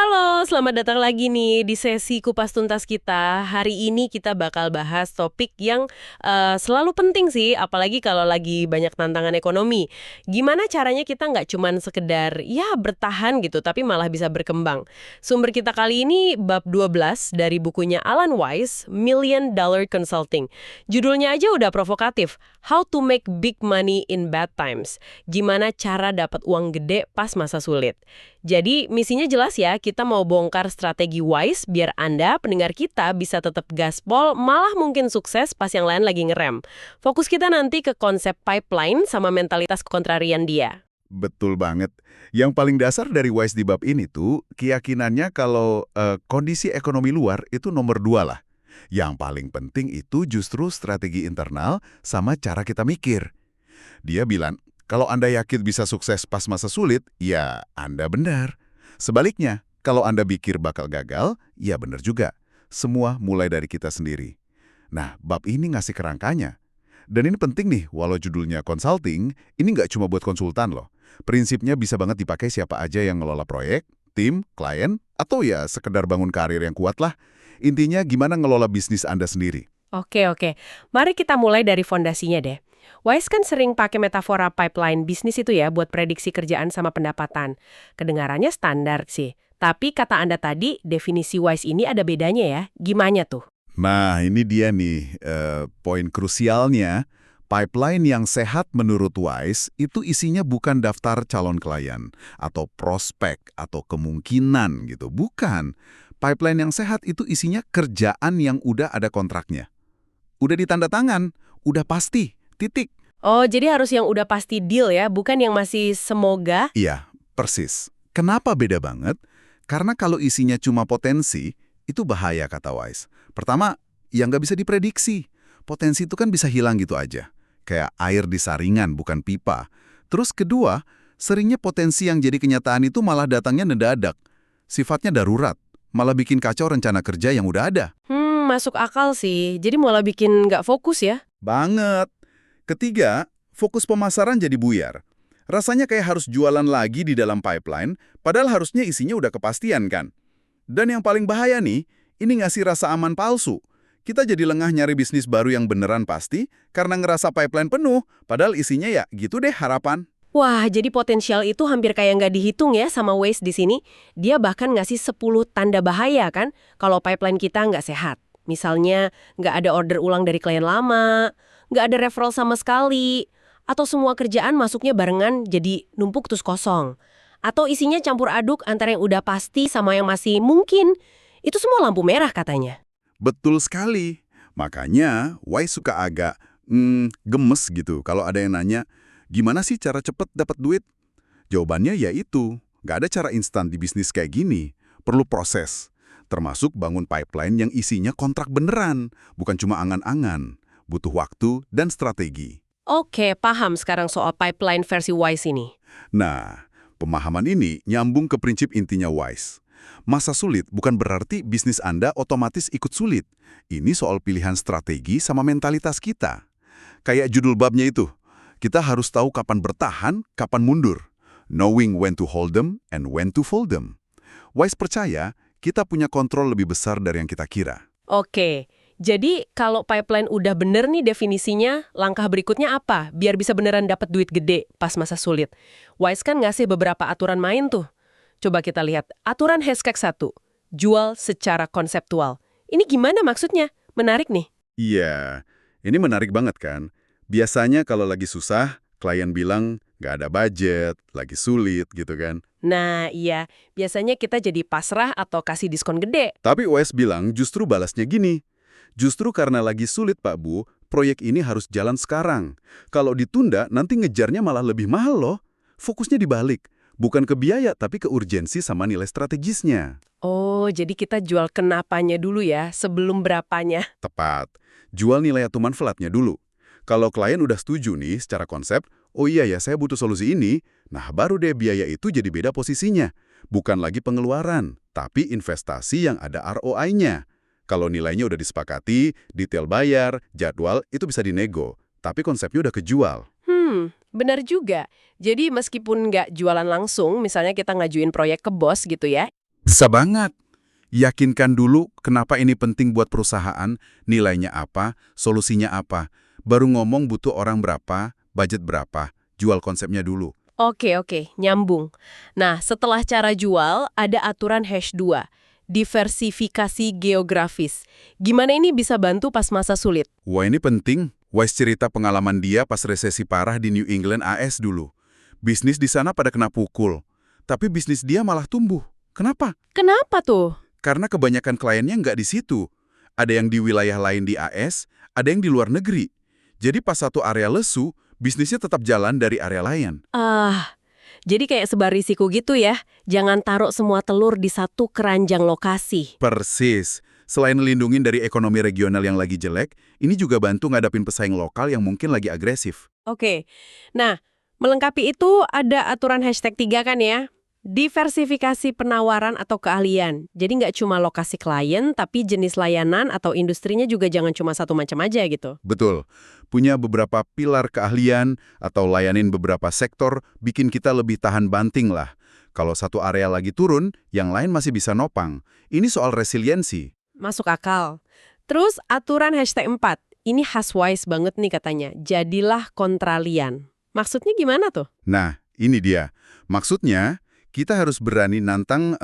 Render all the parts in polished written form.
Halo, selamat datang lagi nih di sesi Kupas Tuntas kita. Hari ini kita bakal bahas topik yang selalu penting sih, apalagi kalau lagi banyak tantangan ekonomi. Gimana caranya kita nggak cuman sekedar ya bertahan gitu, tapi malah bisa berkembang. Sumber kita kali ini bab 12 dari bukunya Alan Weiss, Million Dollar Consulting. Judulnya aja udah provokatif, How to Make Big Money in Bad Times. Gimana cara dapat uang gede pas masa sulit. Jadi misinya jelas ya, kita mau bongkar strategi Wise biar Anda, pendengar kita, bisa tetap gaspol, malah mungkin sukses pas yang lain lagi ngerem. Fokus kita nanti ke konsep pipeline sama mentalitas kontrarian dia. Betul banget. Yang paling dasar dari Wise di bab ini tuh, keyakinannya kalau kondisi ekonomi luar itu nomor dua lah. Yang paling penting itu justru strategi internal sama cara kita mikir. Dia bilang, kalau Anda yakin bisa sukses pas masa sulit, ya Anda benar. Sebaliknya, kalau Anda pikir bakal gagal, ya benar juga. Semua mulai dari kita sendiri. Nah, bab ini ngasih kerangkanya. Dan ini penting nih, walau judulnya consulting, ini nggak cuma buat konsultan loh. Prinsipnya bisa banget dipakai siapa aja yang ngelola proyek, tim, klien, atau ya sekedar bangun karir yang kuat lah. Intinya gimana ngelola bisnis Anda sendiri. Oke. Mari kita mulai dari fondasinya deh. Wise kan sering pakai metafora pipeline bisnis itu ya buat prediksi kerjaan sama pendapatan. Kedengarannya standar sih. Tapi kata Anda tadi, definisi Wise ini ada bedanya ya. Gimana tuh? Nah, ini dia nih, poin krusialnya. Pipeline yang sehat menurut Wise itu isinya bukan daftar calon klien, atau prospek, atau kemungkinan gitu. Bukan. Pipeline yang sehat itu isinya kerjaan yang udah ada kontraknya. Udah ditanda tangan, udah pasti, titik. Oh, jadi harus yang udah pasti deal ya, bukan yang masih semoga? Iya, persis. Kenapa beda banget? Karena kalau isinya cuma potensi, itu bahaya kata Wise. Pertama, yang nggak bisa diprediksi. Potensi itu kan bisa hilang gitu aja. Kayak air di saringan, bukan pipa. Terus kedua, seringnya potensi yang jadi kenyataan itu malah datangnya mendadak. Sifatnya darurat, malah bikin kacau rencana kerja yang udah ada. Masuk akal sih. Jadi malah bikin nggak fokus ya? Banget. Ketiga, fokus pemasaran jadi buyar. Rasanya kayak harus jualan lagi di dalam pipeline, padahal harusnya isinya udah kepastian kan. Dan yang paling bahaya nih, ini ngasih rasa aman palsu. Kita jadi lengah nyari bisnis baru yang beneran pasti karena ngerasa pipeline penuh, padahal isinya ya gitu deh harapan. Wah, jadi potensial itu hampir kayak nggak dihitung ya sama Waze di sini. Dia bahkan ngasih 10 tanda bahaya kan kalau pipeline kita nggak sehat. Misalnya, nggak ada order ulang dari klien lama, nggak ada referral sama sekali, atau semua kerjaan masuknya barengan jadi numpuk terus kosong. Atau isinya campur aduk antara yang udah pasti sama yang masih mungkin. Itu semua lampu merah katanya. Betul sekali. Makanya, Wise suka agak gemes gitu kalau ada yang nanya, gimana sih cara cepet dapat duit? Jawabannya ya itu, nggak ada cara instan di bisnis kayak gini. Perlu proses. Termasuk bangun pipeline yang isinya kontrak beneran, bukan cuma angan-angan. Butuh waktu dan strategi. Oke, paham sekarang soal pipeline versi Wise ini. Nah, pemahaman ini nyambung ke prinsip intinya Wise. Masa sulit bukan berarti bisnis Anda otomatis ikut sulit. Ini soal pilihan strategi sama mentalitas kita. Kayak judul babnya itu, kita harus tahu kapan bertahan, kapan mundur. Knowing when to hold them and when to fold them. Wise percaya, kita punya kontrol lebih besar dari yang kita kira. Oke, jadi kalau pipeline udah bener nih definisinya, langkah berikutnya apa? Biar bisa beneran dapat duit gede pas masa sulit. Wise kan ngasih beberapa aturan main tuh. Coba kita lihat. Aturan hashtag 1. Jual secara konseptual. Ini gimana maksudnya? Menarik nih. Iya, ini menarik banget kan? Biasanya kalau lagi susah, klien bilang nggak ada budget, lagi sulit gitu kan. Nah iya, biasanya kita jadi pasrah atau kasih diskon gede. Tapi OS bilang justru balasnya gini. Justru karena lagi sulit Pak Bu, proyek ini harus jalan sekarang. Kalau ditunda, nanti ngejarnya malah lebih mahal loh. Fokusnya dibalik. Bukan ke biaya, tapi ke urgensi sama nilai strategisnya. Oh, jadi kita jual kenapanya dulu ya, sebelum berapanya. Tepat. Jual nilai atuman flatnya dulu. Kalau klien udah setuju nih secara konsep, oh iya ya saya butuh solusi ini, nah baru deh biaya itu jadi beda posisinya. Bukan lagi pengeluaran, tapi investasi yang ada ROI-nya. Kalau nilainya udah disepakati, detail bayar, jadwal, itu bisa dinego. Tapi konsepnya udah kejual. Benar juga. Jadi meskipun nggak jualan langsung, misalnya kita ngajuin proyek ke bos gitu ya, Bisa banget. Yakinkan dulu kenapa ini penting buat perusahaan, nilainya apa, solusinya apa. Baru ngomong butuh orang berapa, budget berapa, jual konsepnya dulu. Oke, nyambung. Nah, setelah cara jual, ada aturan hash 2, diversifikasi geografis. Gimana ini bisa bantu pas masa sulit? Wah ini penting. Wise cerita pengalaman dia pas resesi parah di New England AS dulu. Bisnis di sana pada kena pukul. Tapi bisnis dia malah tumbuh. Kenapa? Kenapa tuh? Karena kebanyakan kliennya nggak di situ. Ada yang di wilayah lain di AS, ada yang di luar negeri. Jadi pas satu area lesu, bisnisnya tetap jalan dari area lain. Jadi kayak sebar risiko gitu ya. Jangan taruh semua telur di satu keranjang lokasi. Persis. Selain melindungi dari ekonomi regional yang lagi jelek, ini juga bantu ngadapin pesaing lokal yang mungkin lagi agresif. Oke. Nah, melengkapi itu ada aturan hashtag 3 kan ya? Diversifikasi penawaran atau keahlian. Jadi nggak cuma lokasi klien, tapi jenis layanan atau industrinya juga jangan cuma satu macam aja gitu. Betul. Punya beberapa pilar keahlian atau layanin beberapa sektor bikin kita lebih tahan banting lah. Kalau satu area lagi turun, yang lain masih bisa nopang. Ini soal resiliensi. Masuk akal. Terus aturan hashtag 4. Ini khas Wise banget nih katanya. Jadilah kontralian. Maksudnya gimana tuh? Nah, ini dia. Maksudnya, kita harus berani nantang,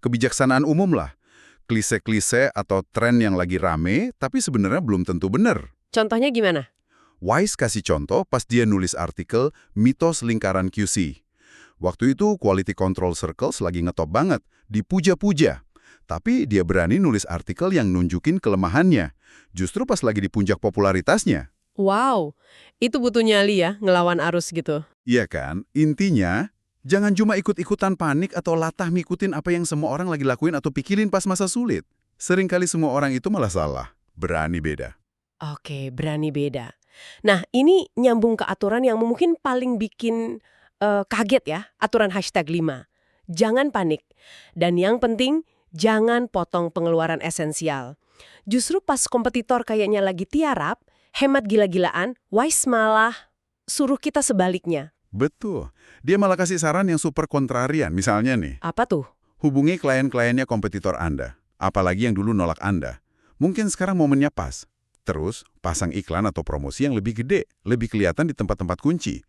kebijaksanaan umum lah. Klise-klise atau tren yang lagi rame, tapi sebenarnya belum tentu benar. Contohnya gimana? Wise kasih contoh pas dia nulis artikel Mitos Lingkaran QC. Waktu itu Quality Control Circles lagi ngetop banget, dipuja-puja. Tapi dia berani nulis artikel yang nunjukin kelemahannya, justru pas lagi di puncak popularitasnya. Wow, itu butuh nyali ya, ngelawan arus gitu. Iya kan? Intinya, jangan cuma ikut-ikutan panik atau latah ngikutin apa yang semua orang lagi lakuin atau pikirin pas masa sulit. Seringkali semua orang itu malah salah. Berani beda. Oke, berani beda. Nah, ini nyambung ke aturan yang mungkin paling bikin kaget ya, aturan hashtag 5. Jangan panik. Dan yang penting, jangan potong pengeluaran esensial. Justru pas kompetitor kayaknya lagi tiarap, hemat gila-gilaan, Wise malah suruh kita sebaliknya. Betul. Dia malah kasih saran yang super kontrarian. Misalnya nih, Apa tuh? hubungi klien-kliennya kompetitor Anda. Apalagi yang dulu nolak Anda. Mungkin sekarang momennya pas. Terus, pasang iklan atau promosi yang lebih gede, lebih kelihatan di tempat-tempat kunci.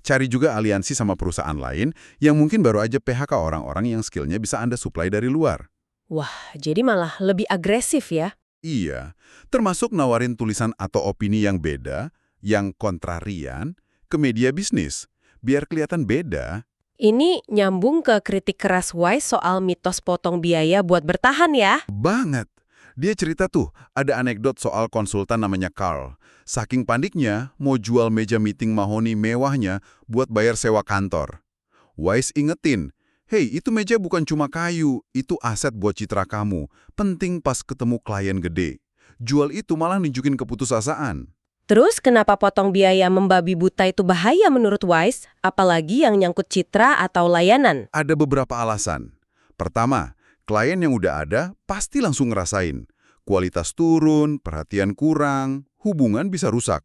Cari juga aliansi sama perusahaan lain yang mungkin baru aja PHK orang-orang yang skillnya bisa Anda supply dari luar. Wah, jadi malah lebih agresif ya? Iya, termasuk nawarin tulisan atau opini yang beda, yang kontrarian, ke media bisnis. Biar kelihatan beda. Ini nyambung ke kritik keras Wise soal mitos potong biaya buat bertahan ya? Banget. Dia cerita tuh, ada anekdot soal konsultan namanya Carl. Saking paniknya, mau jual meja meeting mahoni mewahnya buat bayar sewa kantor. Wise ingetin, hey, itu meja bukan cuma kayu, itu aset buat citra kamu. Penting pas ketemu klien gede. Jual itu malah nunjukin keputusasaan. Terus kenapa potong biaya membabi buta itu bahaya menurut Wise? Apalagi yang nyangkut citra atau layanan? Ada beberapa alasan. Pertama, klien yang udah ada pasti langsung ngerasain. Kualitas turun, perhatian kurang, hubungan bisa rusak.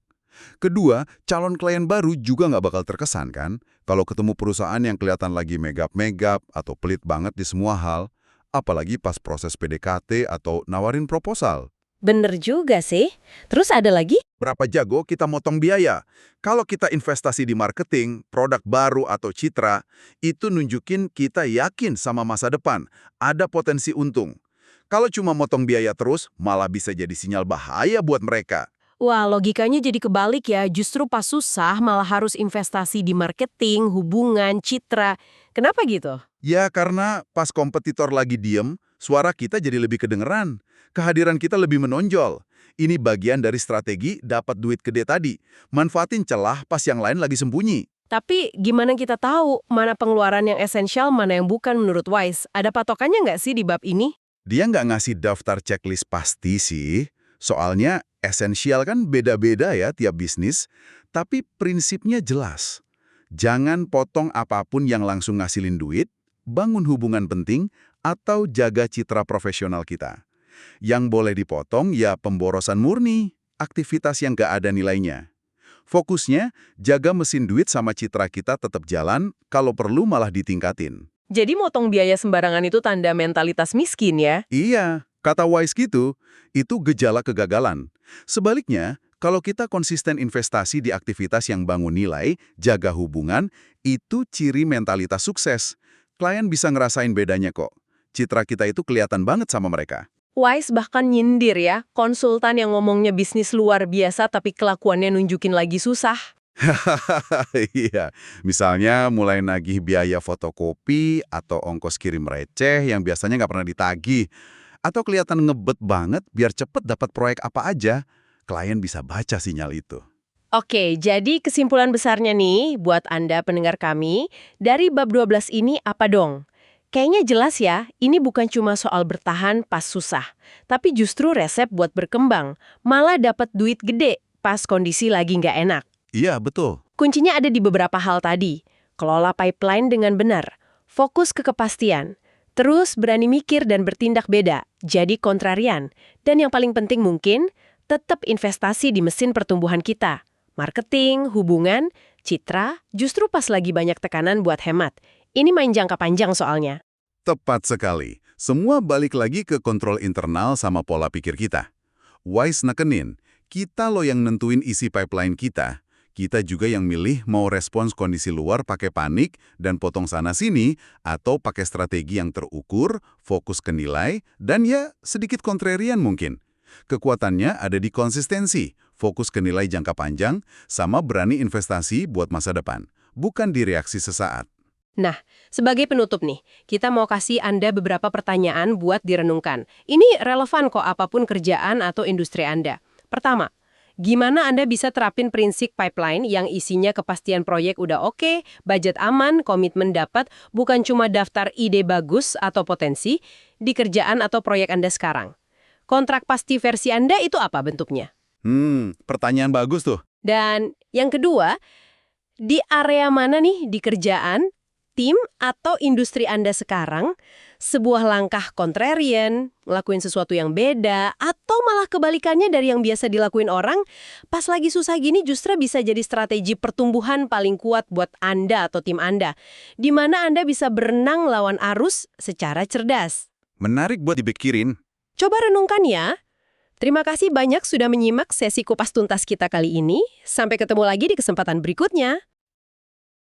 Kedua, calon klien baru juga nggak bakal terkesan kan? Kalau ketemu perusahaan yang kelihatan lagi megap-megap atau pelit banget di semua hal, apalagi pas proses PDKT atau nawarin proposal. Bener juga sih. Terus ada lagi? Berapa jago kita motong biaya? Kalau kita investasi di marketing, produk baru atau citra, itu nunjukin kita yakin sama masa depan, ada potensi untung. Kalau cuma motong biaya terus, malah bisa jadi sinyal bahaya buat mereka. Wah, logikanya jadi kebalik ya. Justru pas susah malah harus investasi di marketing, hubungan, citra. Kenapa gitu? Ya karena pas kompetitor lagi diem, suara kita jadi lebih kedengeran. Kehadiran kita lebih menonjol. Ini bagian dari strategi dapat duit gede tadi. Manfaatin celah pas yang lain lagi sembunyi. Tapi gimana kita tahu mana pengeluaran yang esensial, mana yang bukan menurut Wise? Ada patokannya nggak sih di bab ini? Dia nggak ngasih daftar checklist pasti sih. Soalnya esensial kan beda-beda ya tiap bisnis. Tapi prinsipnya jelas. Jangan potong apapun yang langsung ngasilin duit, bangun hubungan penting, atau jaga citra profesional kita. Yang boleh dipotong ya pemborosan murni, aktivitas yang nggak ada nilainya. Fokusnya, jaga mesin duit sama citra kita tetap jalan, kalau perlu malah ditingkatin. Jadi motong biaya sembarangan itu tanda mentalitas miskin ya? Iya, kata Wise gitu, itu gejala kegagalan. Sebaliknya, kalau kita konsisten investasi di aktivitas yang bangun nilai, jaga hubungan, itu ciri mentalitas sukses. Klien bisa ngerasain bedanya kok. Citra kita itu kelihatan banget sama mereka. Wise bahkan nyindir ya, konsultan yang ngomongnya bisnis luar biasa tapi kelakuannya nunjukin lagi susah. Iya, misalnya mulai nagih biaya fotokopi atau ongkos kirim receh yang biasanya nggak pernah ditagih. Atau kelihatan ngebet banget biar cepet dapat proyek apa aja. Klien bisa baca sinyal itu. Oke, jadi kesimpulan besarnya nih buat Anda pendengar kami, dari bab 12 ini apa dong? Kayaknya jelas ya, ini bukan cuma soal bertahan pas susah, tapi justru resep buat berkembang, malah dapat duit gede pas kondisi lagi nggak enak. Iya, betul. Kuncinya ada di beberapa hal tadi. Kelola pipeline dengan benar, fokus ke kepastian, terus berani mikir dan bertindak beda, jadi kontrarian. Dan yang paling penting mungkin, tetap investasi di mesin pertumbuhan kita. Marketing, hubungan, citra, justru pas lagi banyak tekanan buat hemat. Ini main jangka panjang soalnya. Tepat sekali. Semua balik lagi ke kontrol internal sama pola pikir kita. Wise nekenin, kita loh yang nentuin isi pipeline kita. Kita juga yang milih mau respons kondisi luar pakai panik dan potong sana-sini, atau pakai strategi yang terukur, fokus ke nilai, dan ya sedikit kontrarian mungkin. Kekuatannya ada di konsistensi, fokus ke nilai jangka panjang, sama berani investasi buat masa depan, bukan di reaksi sesaat. Nah, sebagai penutup nih, kita mau kasih Anda beberapa pertanyaan buat direnungkan. Ini relevan kok apapun kerjaan atau industri Anda. Pertama, gimana Anda bisa terapin prinsip pipeline yang isinya kepastian proyek udah oke, budget aman, komitmen dapat, bukan cuma daftar ide bagus atau potensi di kerjaan atau proyek Anda sekarang? Kontrak pasti versi Anda itu apa bentuknya? Pertanyaan bagus tuh. Dan yang kedua, di area mana nih di kerjaan, tim, atau industri Anda sekarang, sebuah langkah kontrarian, ngelakuin sesuatu yang beda, atau malah kebalikannya dari yang biasa dilakuin orang, pas lagi susah gini justru bisa jadi strategi pertumbuhan paling kuat buat Anda atau tim Anda, di mana Anda bisa berenang lawan arus secara cerdas. Menarik buat dipikirin. Coba renungkan ya. Terima kasih banyak sudah menyimak sesi kupas tuntas kita kali ini. Sampai ketemu lagi di kesempatan berikutnya.